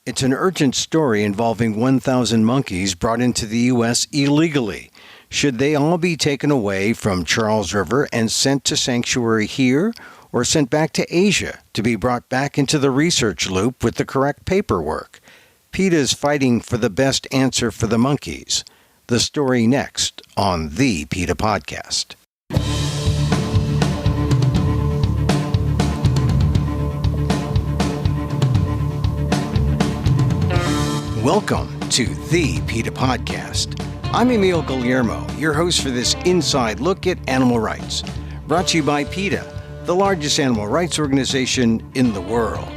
It's an urgent story involving 1,000 monkeys brought into the U.S. illegally. Should they all be taken away from Charles River and sent to sanctuary here, or sent back to Asia to be brought back into the research loop with the correct paperwork? PETA is fighting for the best answer for the monkeys. The story next on the PETA Podcast. Welcome to the PETA Podcast. I'm Emil Guillermo, your host for this inside look at animal rights. Brought to you by PETA, the largest animal rights organization in the world.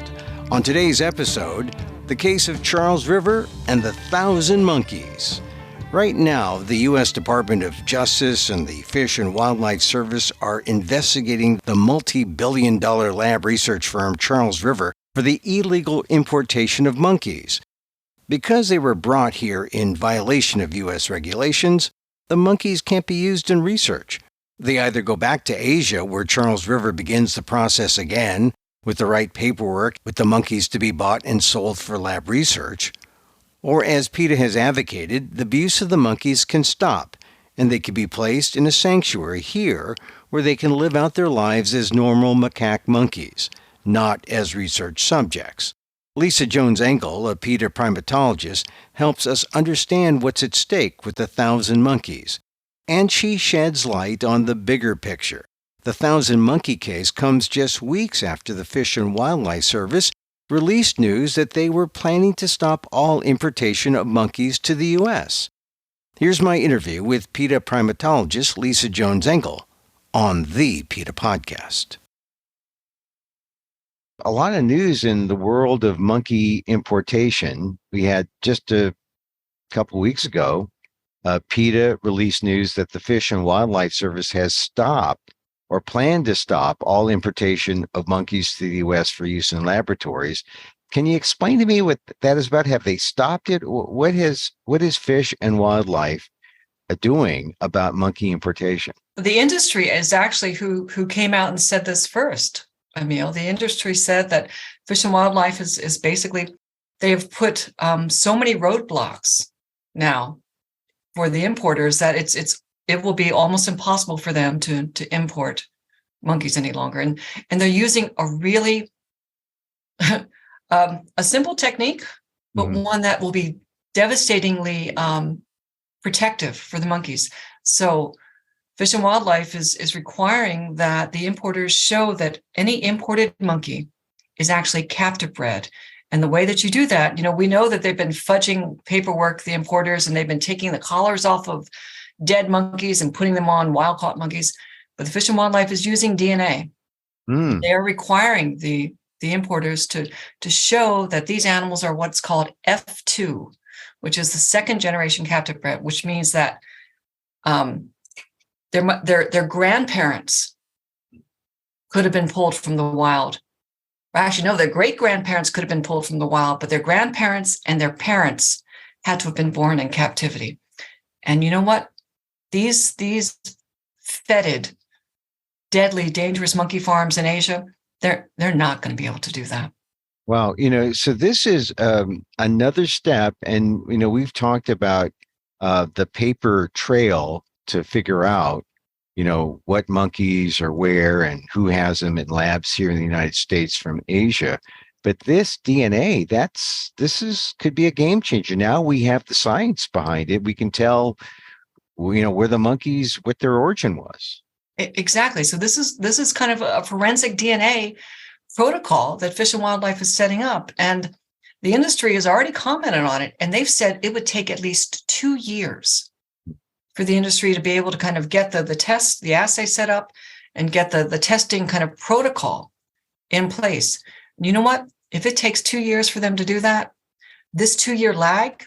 On today's episode, the case of Charles River and the 1,000 monkeys. Right now, the U.S. Department of Justice and the Fish and Wildlife Service are investigating the multi-billion-dollar lab research firm Charles River for the illegal importation of monkeys. Because they were brought here in violation of U.S. regulations, the monkeys can't be used in research. They either go back to Asia, where Charles River begins the process again, with the right paperwork, with the monkeys to be bought and sold for lab research, or as PETA has advocated, the abuse of the monkeys can stop, and they can be placed in a sanctuary here, where they can live out their lives as normal macaque monkeys, not as research subjects. Lisa Jones-Engel, a PETA primatologist, helps us understand what's at stake with the 1,000 monkeys. And she sheds light on the bigger picture. The 1,000 monkey case comes just weeks after the Fish and Wildlife Service released news that they were planning to stop all importation of monkeys to the U.S. Here's my interview with PETA primatologist Lisa Jones-Engel on the PETA Podcast. A lot of news in the world of monkey importation. We had just a couple weeks ago, PETA released news that the Fish and Wildlife Service has stopped or planned to stop all importation of monkeys to the U.S. for use in laboratories. Can you explain to me what that is about? Have they stopped it? What is Fish and Wildlife doing about monkey importation? The industry is actually who came out and said this first. Emil, the industry said that Fish and Wildlife is basically, they have put so many roadblocks now for the importers that it will be almost impossible for them to import monkeys any longer. And they're using a really a simple technique, but one that will be devastatingly protective for the monkeys. So Fish and Wildlife is requiring that the importers show that any imported monkey is actually captive bred. And the way that you do that, we know that they've been fudging paperwork, the importers, and they've been taking the collars off of dead monkeys and putting them on wild-caught monkeys. But the Fish and Wildlife is using DNA. They are requiring the importers to show that these animals are what's called F2, which is the second generation captive bred, which means that their grandparents could have been pulled from the wild. Actually, no, their great-grandparents could have been pulled from the wild, but their grandparents and their parents had to have been born in captivity. And you know what? These fetid, deadly, dangerous monkey farms in Asia, they're not going to be able to do that. Wow, so this is another step, and we've talked about the paper trail to figure out, what monkeys are where and who has them in labs here in the United States from Asia. But this DNA, could be a game changer. Now we have the science behind it. We can tell, where the monkeys, what their origin was. Exactly. So this is kind of a forensic DNA protocol that Fish and Wildlife is setting up. And the industry has already commented on it. And they've said it would take at least 2 years for the industry to be able to kind of get the assay set up and get the testing kind of protocol in place. And you know what? If it takes 2 years for them to do that, this 2-year lag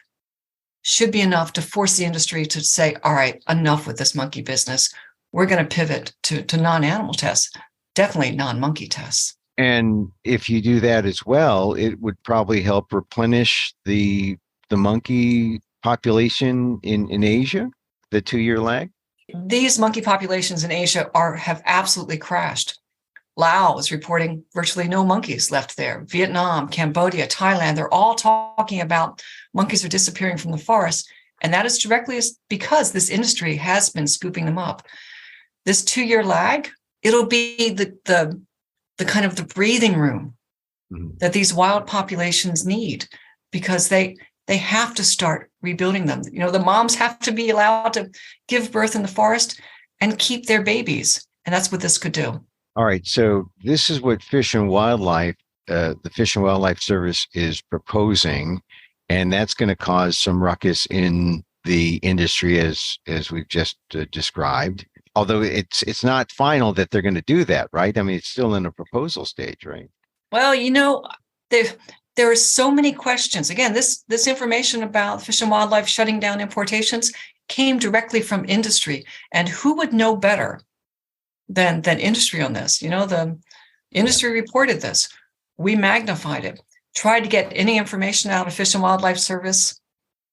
should be enough to force the industry to say, all right, enough with this monkey business. We're going to pivot to non-animal tests, definitely non-monkey tests. And if you do that as well, it would probably help replenish the monkey population in Asia, the 2-year lag? These monkey populations in Asia have absolutely crashed. Laos is reporting virtually no monkeys left there. Vietnam, Cambodia, Thailand, they're all talking about monkeys are disappearing from the forest. And that is directly because this industry has been scooping them up. This 2-year lag, it'll be the kind of the breathing room that these wild populations need, because they have to start rebuilding them. The moms have to be allowed to give birth in the forest and keep their babies. And that's what this could do. All right. So this is what Fish and Wildlife, the Fish and Wildlife Service is proposing, and that's going to cause some ruckus in the industry as we've just described. Although it's not final that they're going to do that, right? I mean, it's still in a proposal stage, right? Well, there are so many questions. Again, this information about Fish and Wildlife shutting down importations came directly from industry. And who would know better than industry on this? The industry reported this. We magnified it, tried to get any information out of Fish and Wildlife Service.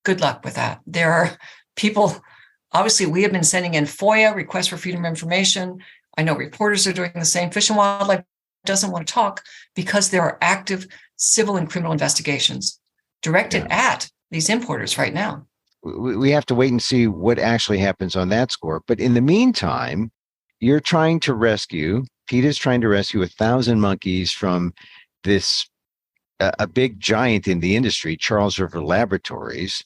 Good luck with that. There are people, obviously, we have been sending in FOIA, requests for freedom of information. I know reporters are doing the same. Fish and Wildlife doesn't want to talk because there are active civil and criminal investigations directed at these importers right now. We have to wait and see what actually happens on that score. But in the meantime, you're trying to rescue, PETA's trying to rescue 1,000 monkeys from this, a big giant in the industry, Charles River Laboratories.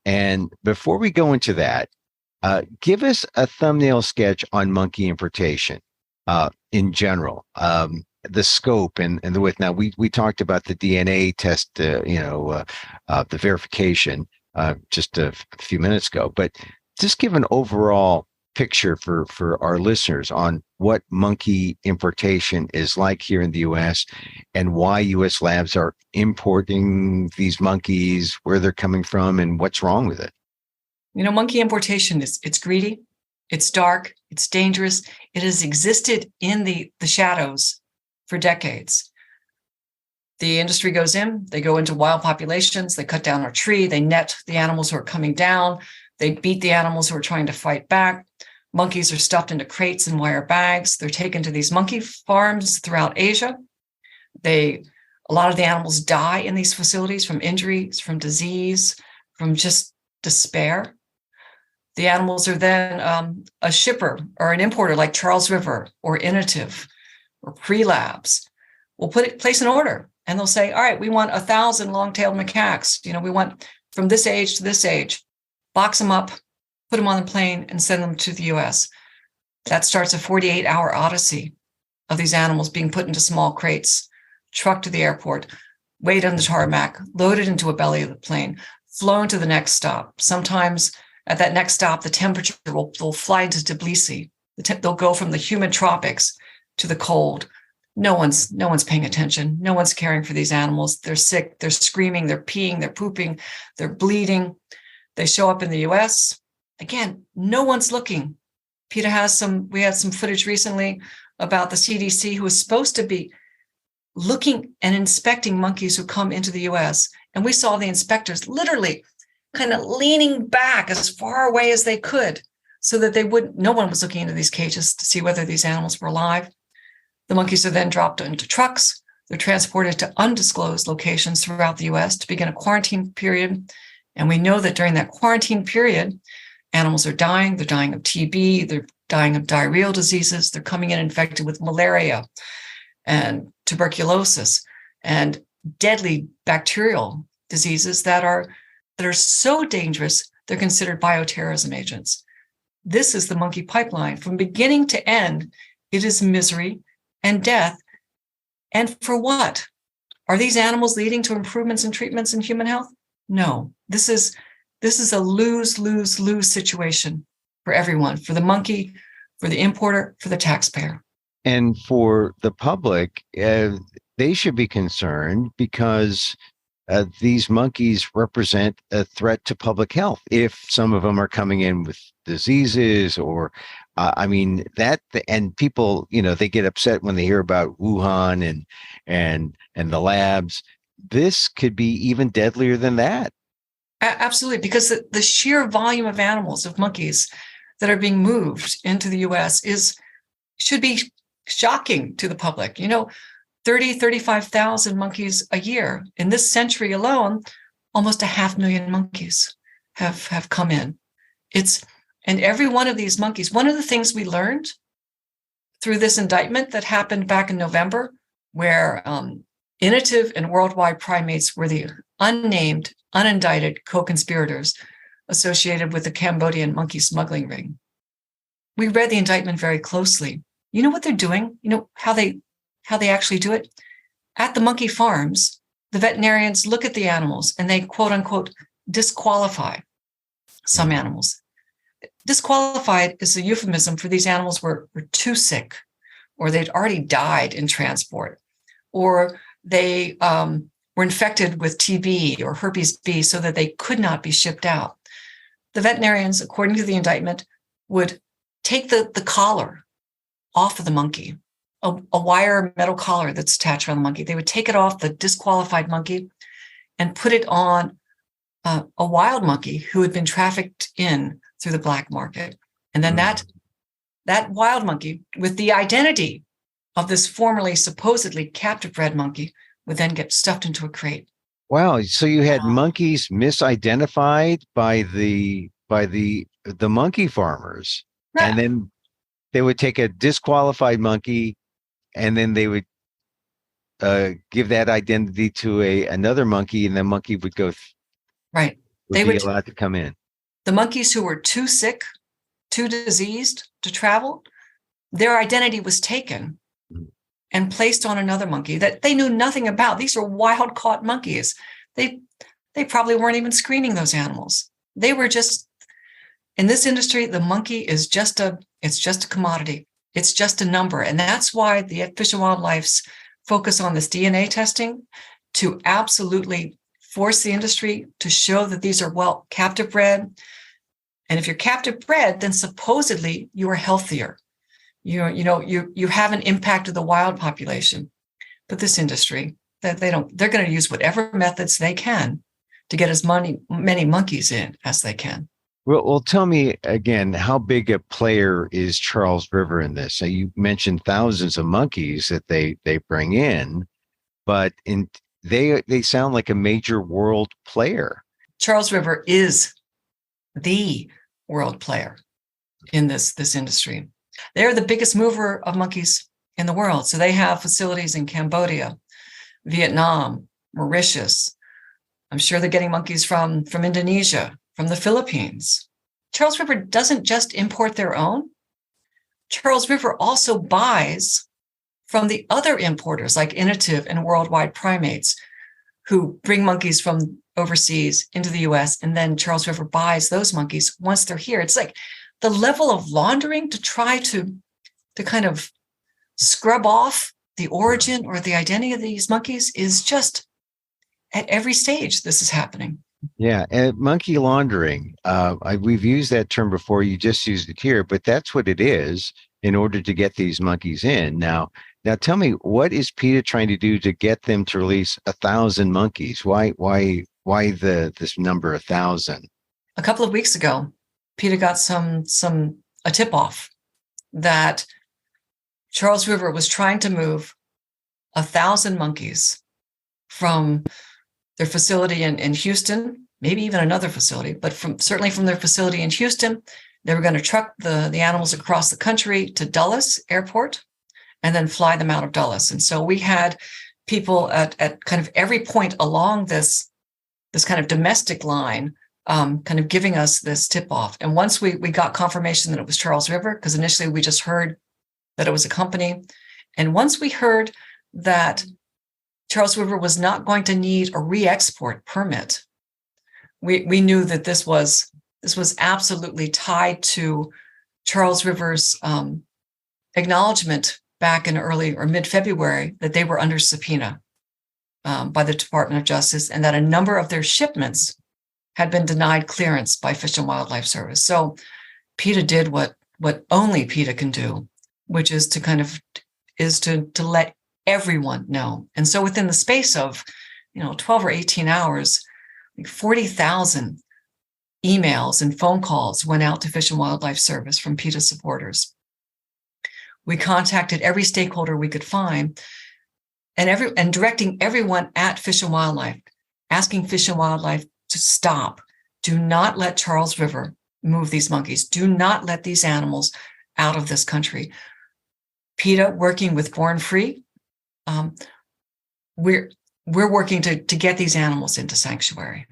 And before we go into that, give us a thumbnail sketch on monkey importation in general, the scope and the width. Now, we talked about the DNA test, the verification just a few minutes ago, but just give an overall picture for our listeners on what monkey importation is like here in the U.S. and why U.S. labs are importing these monkeys, where they're coming from, and what's wrong with it. Monkey importation it's greedy, it's dark, it's dangerous. It has existed in the shadows for decades. The industry goes in, they go into wild populations, they cut down a tree, they net the animals who are coming down, they beat the animals who are trying to fight back. Monkeys are stuffed into crates and wire bags. They're taken to these monkey farms throughout Asia. A lot of the animals die in these facilities from injuries, from disease, from just despair. The animals are then a shipper or an importer like Charles River or Innovative or Pre-Labs will place an order, and they'll say, all right, we want 1,000 long-tailed macaques. We want from this age to this age. Box them up, put them on the plane, and send them to the U.S. That starts a 48-hour odyssey of these animals being put into small crates, trucked to the airport, weighed on the tarmac, loaded into a belly of the plane, flown to the next stop. Sometimes at that next stop, the temperature will fly into Tbilisi. They'll go from the humid tropics to the cold. No one's paying attention. No one's caring for these animals. They're sick. They're screaming. They're peeing. They're pooping. They're bleeding. They show up in the U.S. Again, no one's looking. PETA we had some footage recently about the CDC, who is supposed to be looking and inspecting monkeys who come into the U.S. And we saw the inspectors literally kind of leaning back as far away as they could so that no one was looking into these cages to see whether these animals were alive. The monkeys are then dropped into trucks. They're transported to undisclosed locations throughout the U.S. to begin a quarantine period. And we know that during that quarantine period, animals are dying. They're dying of TB. They're dying of diarrheal diseases. They're coming in infected with malaria and tuberculosis and deadly bacterial diseases that are so dangerous, they're considered bioterrorism agents. This is the monkey pipeline. From beginning to end, it is misery and death. And for what? Are these animals leading to improvements in treatments in human health? No. This is a lose-lose-lose situation for everyone, for the monkey, for the importer, for the taxpayer. And for the public, they should be concerned because these monkeys represent a threat to public health. If some of them are coming in with diseases or, and people, they get upset when they hear about Wuhan and the labs. This could be even deadlier than that. Absolutely, because the sheer volume of animals, of monkeys that are being moved into the U.S. should be shocking to the public. 35,000 monkeys a year. In this century alone, almost 500,000 monkeys have come in. And every one of these monkeys, one of the things we learned through this indictment that happened back in November, where Initiative and Worldwide Primates were the unnamed, unindicted co-conspirators associated with the Cambodian monkey smuggling ring. We read the indictment very closely. You know what they're doing? You know how they actually do it? At the monkey farms, the veterinarians look at the animals and they, quote unquote, disqualify some animals. Disqualified is a euphemism for these animals were too sick, or they'd already died in transport, or they were infected with TB or herpes B so that they could not be shipped out. The veterinarians, according to the indictment, would take the collar off of the monkey, a wire metal collar that's attached around the monkey. They would take it off the disqualified monkey and put it on a wild monkey who had been trafficked in through the black market. And then that wild monkey, with the identity of this formerly supposedly captive bred monkey, would then get stuffed into a crate. Wow. So you had monkeys misidentified by the monkey farmers. Yeah. And then they would take a disqualified monkey and then they would give that identity to another monkey, and the monkey would go right. They would be allowed to come in. The monkeys who were too sick, too diseased to travel, their identity was taken and placed on another monkey that they knew nothing about. These are wild caught monkeys. They probably weren't even screening those animals. They were just, in this industry, the monkey is just a commodity. It's just a number. And that's why the Fish and Wildlife's focus on this DNA testing to absolutely force the industry to show that these are well captive bred. And if you're captive bred, then supposedly you are healthier. You have an impact of the wild population. But this industry, they're going to use whatever methods they can to get as many monkeys in as they can. Well, tell me again, how big a player is Charles River in this? So you mentioned thousands of monkeys that they bring in, but they sound like a major world player. Charles River is the world player in this industry. They're the biggest mover of monkeys in the world. So they have facilities in Cambodia, Vietnam, Mauritius. I'm sure they're getting monkeys from Indonesia, from the Philippines. Charles River doesn't just import their own. Charles River also buys from the other importers like Initiative and Worldwide Primates, who bring monkeys from overseas into the US, and then Charles River buys those monkeys once they're here. It's like the level of laundering to try to kind of scrub off the origin or the identity of these monkeys is just at every stage this is happening. Yeah, and monkey laundering, we've used that term before, you just used it here, but that's what it is in order to get these monkeys in. Now tell me, what is PETA trying to do to get them to release 1,000 monkeys? Why this number 1,000? A couple of weeks ago, PETA got a tip-off that Charles River was trying to move 1,000 monkeys from their facility in Houston, maybe even another facility, but certainly from their facility in Houston. They were going to truck the animals across the country to Dulles Airport and then fly them out of Dulles. And so we had people at kind of every point along this kind of domestic line kind of giving us this tip-off. And once we got confirmation that it was Charles River, because initially we just heard that it was a company. And once we heard that Charles River was not going to need a re-export permit, we knew that this was absolutely tied to Charles River's acknowledgement back in early or mid-February that they were under subpoena by the Department of Justice, and that a number of their shipments had been denied clearance by Fish and Wildlife Service. So PETA did what only PETA can do, which is to let everyone know. And so within the space of 12 or 18 hours, 40,000 emails and phone calls went out to Fish and Wildlife Service from PETA supporters. We contacted every stakeholder we could find, and directing everyone at Fish and Wildlife, asking Fish and Wildlife to stop. Do not let Charles River move these monkeys. Do not let these animals out of this country. PETA, working with Born Free, we're working to get these animals into sanctuary.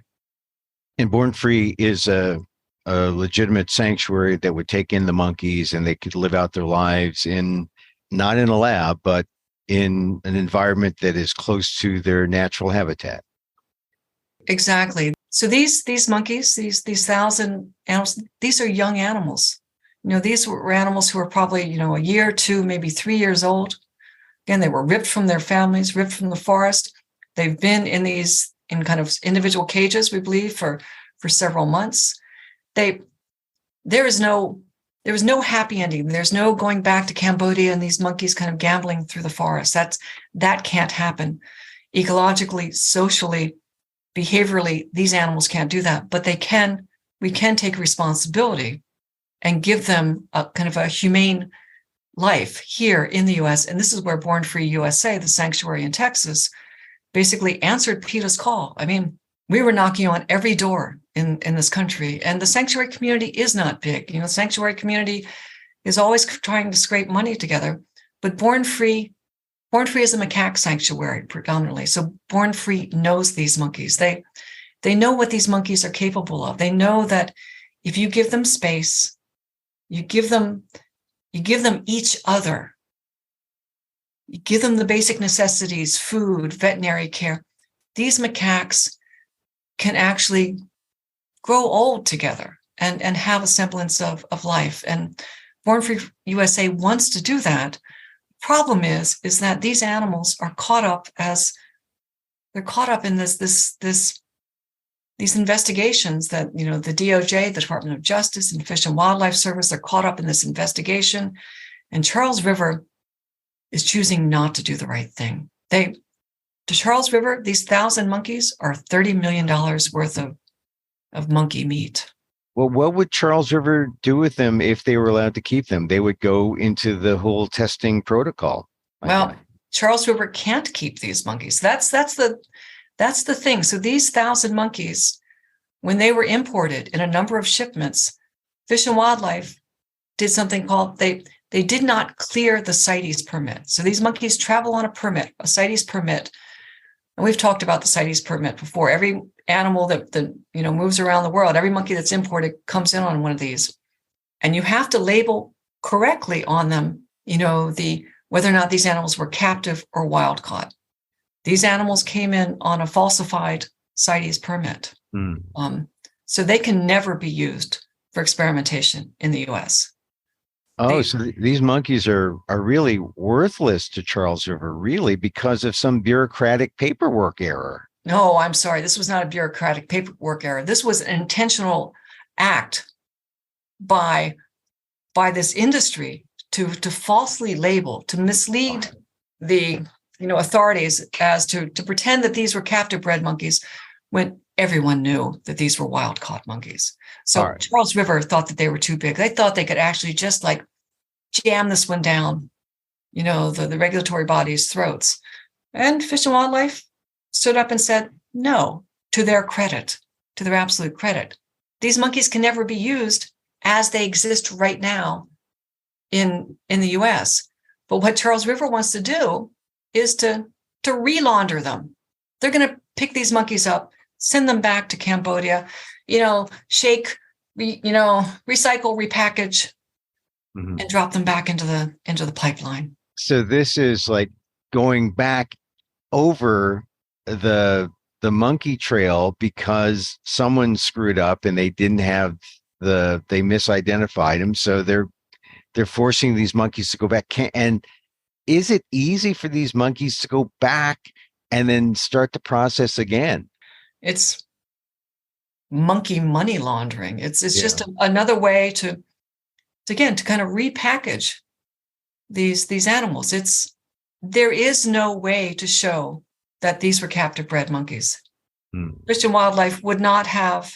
And Born Free is a legitimate sanctuary that would take in the monkeys, and they could live out their lives not in a lab, but in an environment that is close to their natural habitat. Exactly. So these monkeys, these 1,000 animals, these are young animals. These were animals who were probably, a year, 2, maybe 3 years old. Again, they were ripped from their families, ripped from the forest. They've been in kind of individual cages, we believe, for several months. There was no happy ending. There's no going back to Cambodia and these monkeys kind of gambling through the forest. That can't happen. Ecologically, socially, behaviorally, these animals can't do that, but we can take responsibility and give them a kind of a humane life here in the US. And this is where Born Free USA, the sanctuary in Texas, basically answered PETA's call. I mean, we were knocking on every door in this country, and the sanctuary community is not big. The sanctuary community is always trying to scrape money together, but Born Free is a macaque sanctuary predominantly. So Born Free knows these monkeys. They know what these monkeys are capable of. They know that if you give them space, you give them each other. You give them the basic necessities, food, veterinary care. These macaques can actually grow old together and have a semblance of life. And Born Free USA wants to do that. Problem is that these animals are caught up in these investigations that, the DOJ, the Department of Justice, and Fish and Wildlife Service are caught up in this investigation. And Charles River is choosing not to do the right thing. To Charles River, these 1,000 monkeys are $30 million worth of monkey meat. Well, what would Charles River do with them if they were allowed to keep them? They would go into the whole testing protocol. Well, Charles River can't keep these monkeys. That's the thing. So these 1,000 monkeys, when they were imported in a number of shipments, Fish and Wildlife did something called they did not clear the CITES permit. So these monkeys travel on a CITES permit. And we've talked about the CITES permit before. Every animal that moves around the world, every monkey that's imported comes in on one of these. And you have to label correctly on them, whether or not these animals were captive or wild caught. These animals came in on a falsified CITES permit. So they can never be used for experimentation in the US. So these monkeys are really worthless to Charles River, really, because of some bureaucratic paperwork error. No, I'm sorry. This was not a bureaucratic paperwork error. This was an intentional act by this industry to falsely label, to mislead the authorities as to pretend that these were captive bred monkeys when everyone knew that these were wild caught monkeys. So Charles River thought that they were too big. They thought they could actually just jam this one down, the regulatory body's throats. And Fish and Wildlife stood up and said, no, to their absolute credit. These monkeys can never be used as they exist right now in the US. But what Charles River wants to do is to re-launder them. They're going to pick these monkeys up, send them back to Cambodia, shake, recycle, repackage, and drop them back into the pipeline. So this is like going back over the monkey trail because someone screwed up and they didn't have they misidentified them. So they're forcing these monkeys to go back. And is it easy for these monkeys to go back and then start the process again? It's monkey money laundering. It's just another way to kind of repackage these animals. There is no way to show that these were captive bred monkeys. Fish and Wildlife would not have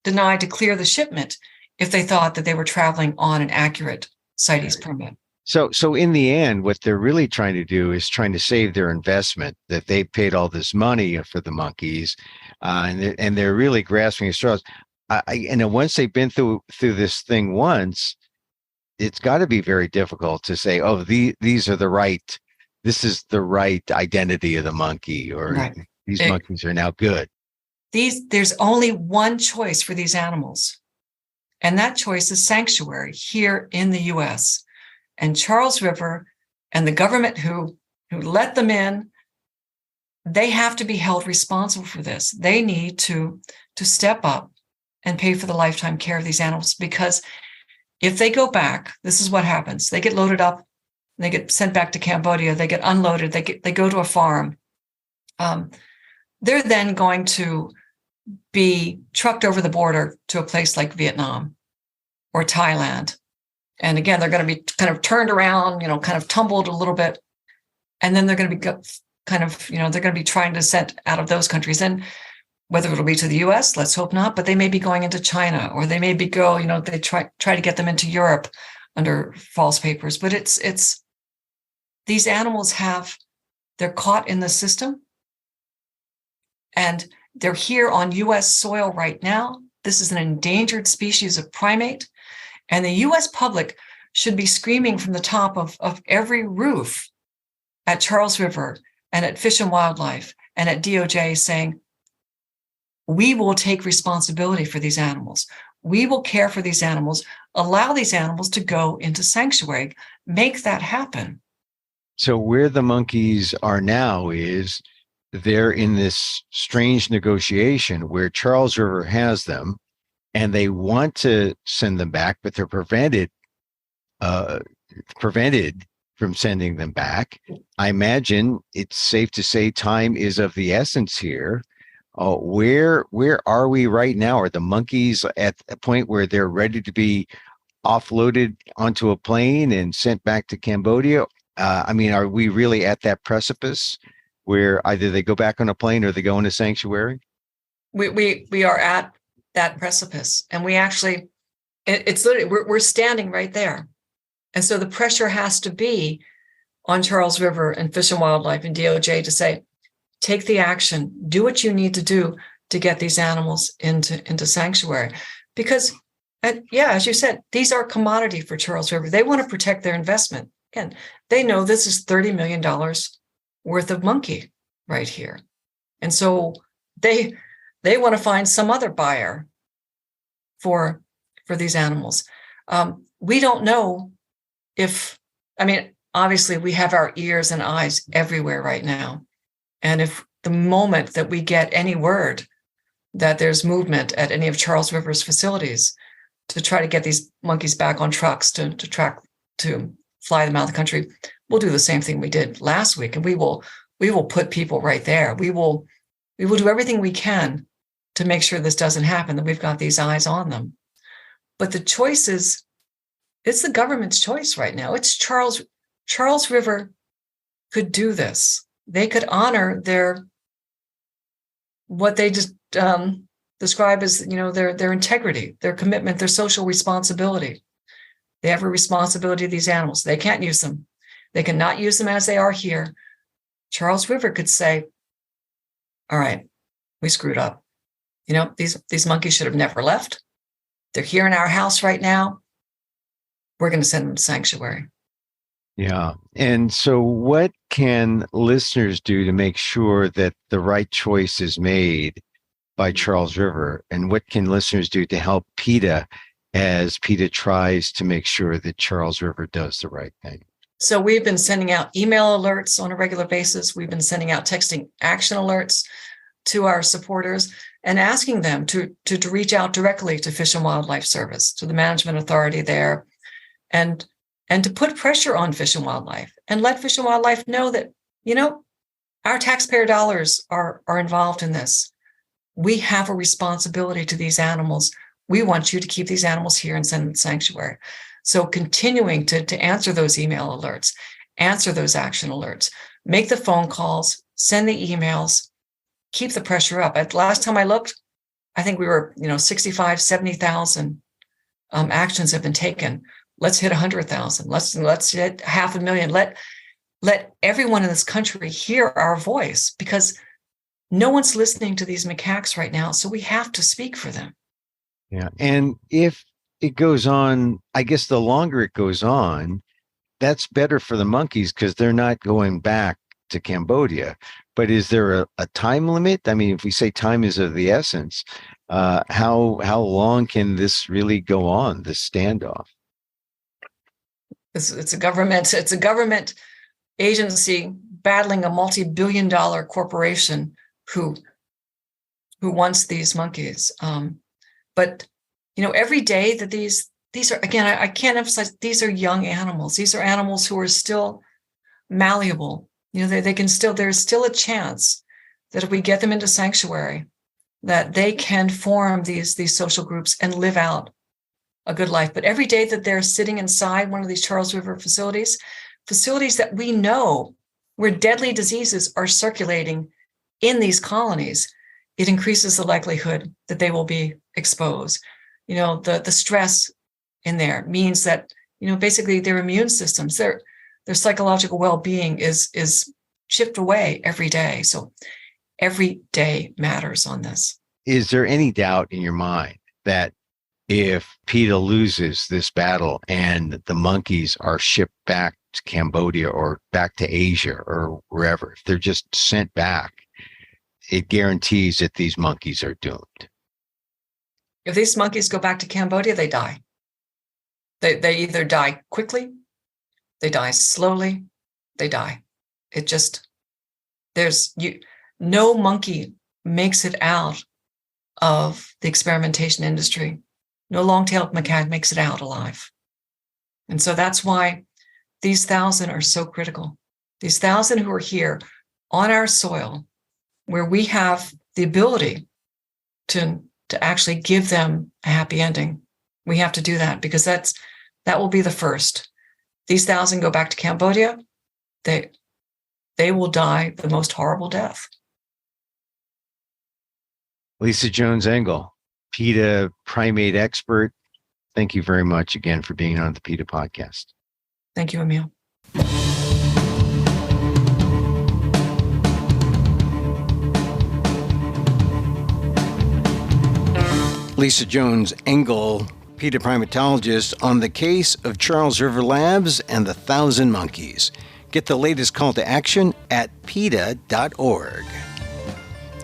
denied to clear the shipment if they thought that they were traveling on an accurate CITES permit. So in the end, what they're really trying to do is trying to save their investment that they paid all this money for the monkeys, and they're really grasping at straws. And then once they've been through this thing once, it's got to be very difficult to say, oh, these are the right, this is the right identity of the monkey, or Right. these monkeys are now good. There's only one choice for these animals, and that choice is sanctuary here in the US. And Charles River and the government who let them in, they have to be held responsible for this. They need to step up and pay for the lifetime care of these animals, because if they go back, this is what happens. They get loaded up, they get sent back to Cambodia, they get unloaded, they go to a farm. They're then going to be trucked over the border to a place like Vietnam or Thailand. And again, they're going to be kind of turned around, kind of tumbled a little bit. And then they're going to be kind of, they're going to be trying to send out of those countries. And whether it'll be to the US, let's hope not, but they may be going into China, or they may be they try to get them into Europe under false papers. But it's these animals they're caught in the system, and they're here on US soil right now. This is an endangered species of primate, and the US public should be screaming from the top of every roof at Charles River and at Fish and Wildlife and at DOJ saying, we will take responsibility for these animals. We will care for these animals, allow these animals to go into sanctuary, make that happen. So where the monkeys are now is they're in this strange negotiation where Charles River has them and they want to send them back, but they're prevented from sending them back. I imagine it's safe to say time is of the essence here. Where are we right now? Are the monkeys at a point where they're ready to be offloaded onto a plane and sent back to Cambodia? Are we really at that precipice where either they go back on a plane or they go into sanctuary? We are at that precipice, and we actually, it's literally, we're standing right there. And so the pressure has to be on Charles River and Fish and Wildlife and DOJ to say, take the action, do what you need to do to get these animals into sanctuary. Because, as you said, these are commodity for Charles River. They want to protect their investment. Again, they know this is $30 million worth of monkey right here. And so they want to find some other buyer for these animals. We don't know obviously we have our ears and eyes everywhere right now. And if the moment that we get any word that there's movement at any of Charles River's facilities to try to get these monkeys back on trucks to fly them out of the country, we'll do the same thing we did last week. And we will put people right there. We will do everything we can to make sure this doesn't happen, that we've got these eyes on them. But the choice it's the government's choice right now. It's Charles River could do this. They could honor what they just describe as, their integrity, their commitment, their social responsibility. They have a responsibility to these animals. They can't use them. They cannot use them as they are here. Charles River could say, all right, we screwed up. These monkeys should have never left. They're here in our house right now. We're going to send them to sanctuary. Yeah. And so what can listeners do to make sure that the right choice is made by Charles River? And what can listeners do to help PETA as PETA tries to make sure that Charles River does the right thing? So we've been sending out email alerts on a regular basis. We've been sending out texting action alerts to our supporters and asking them to reach out directly to Fish and Wildlife Service, to the management authority there, and to put pressure on Fish and Wildlife and let Fish and Wildlife know that, our taxpayer dollars are involved in this. We have a responsibility to these animals. We want you to keep these animals here and send them to sanctuary. So continuing to answer those email alerts, answer those action alerts, make the phone calls, send the emails, keep the pressure up. Last time I looked, I think we were, 65, 70,000 actions have been taken. let's hit 100,000. Let's hit 500,000. Let everyone in this country hear our voice, because no one's listening to these macaques right now. So we have to speak for them. Yeah. And if it goes on, I guess the longer it goes on, that's better for the monkeys because they're not going back to Cambodia. But is there a time limit? I mean, if we say time is of the essence, how long can this really go on, this standoff? It's a government agency battling a multi-billion-dollar corporation who wants these monkeys. But every day that these are, again, I can't emphasize, these are young animals. These are animals who are still malleable. There's still a chance that if we get them into sanctuary, that they can form these social groups and live out a good life. But every day that they're sitting inside one of these Charles River facilities that we know where deadly diseases are circulating in these colonies, it increases the likelihood that they will be exposed. The stress in there means that, basically their immune systems, their psychological well-being is chipped away every day. So every day matters on this. Is there any doubt in your mind that if PETA loses this battle and the monkeys are shipped back to Cambodia or back to Asia or wherever, if they're just sent back, it guarantees that these monkeys are doomed? If these monkeys go back to Cambodia, they die. They either die quickly, they die slowly, they die. No monkey makes it out of the experimentation industry. No long-tailed macaque makes it out alive. And so that's why these 1,000 are so critical. These 1,000 who are here on our soil, where we have the ability to actually give them a happy ending. We have to do that, because that will be the first. These 1,000 go back to Cambodia, they will die the most horrible death. Lisa Jones-Engel, PETA primate expert, thank you very much again for being on the PETA podcast. Thank you, Emil. Lisa Jones-Engel, PETA primatologist, on the case of Charles River Labs and the 1,000 monkeys. Get the latest call to action at PETA.org.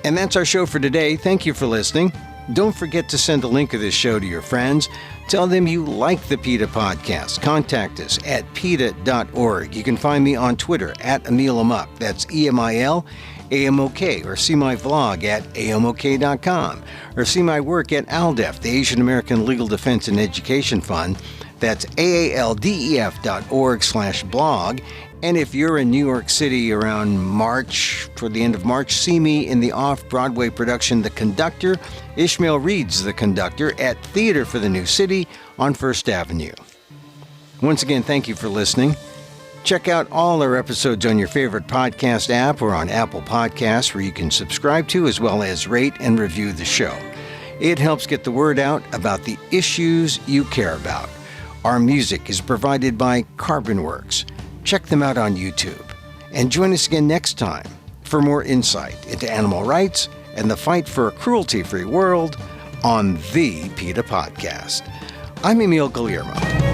And that's our show for today. Thank you for listening. Don't forget to send a link of this show to your friends. Tell them you like the PETA podcast. Contact us at PETA.org. You can find me on Twitter at Emil Amok. That's EMIL AMOK, or see my vlog at amok.com, or see my work at ALDEF, the Asian American Legal Defense and Education Fund. That's aaldef.org/blog. And if you're in New York City around March, toward the end of March, see me in the off-Broadway production The Conductor. Ishmael reads The Conductor at Theater for the New City on First Avenue. Once again, thank you for listening. Check out all our episodes on your favorite podcast app or on Apple Podcasts, where you can subscribe to as well as rate and review the show. It helps get the word out about the issues you care about. Our music is provided by Carbonworks. Check them out on YouTube. And join us again next time for more insight into animal rights and the fight for a cruelty-free world on the PETA Podcast. I'm Emil Guillermo.